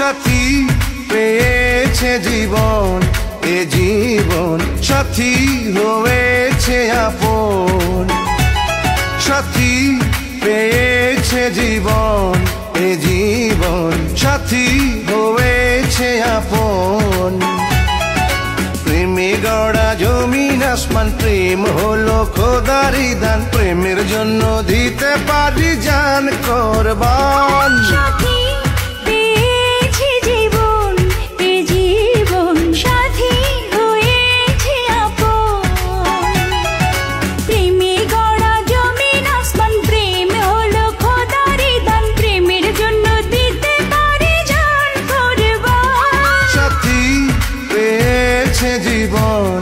সাথী পেয়েছে জীবন, এ জীবন সাথী হয়েছে আপন। সাথী পেয়েছে জীবন, এ জীবন সাথী হয়েছে আপন। প্রেমে গড়া জমিন আসমান, প্রেম হলো খোদারি দান, প্রেমের জন্য দিতে পারি জান কোরবান। সাথী পেয়েছে জীবন, এ জীবন সাথী হয়েছে আপন। প্রেমে গড়া জমিন আসমান, প্রেম হলো খোদারি দান, প্রেমের জন্য দিতে পারি জান কোরবান। সাথী পেয়েছে জীবন,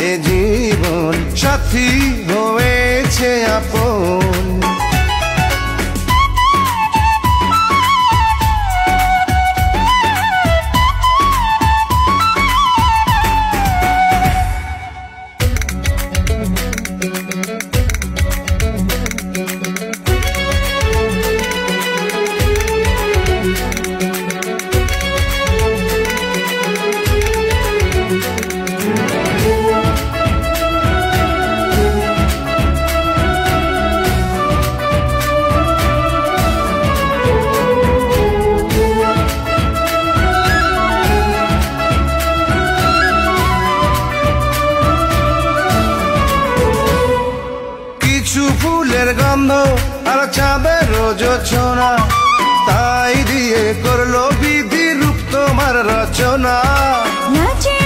এ জীবন সাথী হয়েছে আপন। কিছু ফুলের গন্ধ আর চাঁদের যোছনা, তাই দিয়ে করলো বিধি রূপ তোমার রচনা। নাচে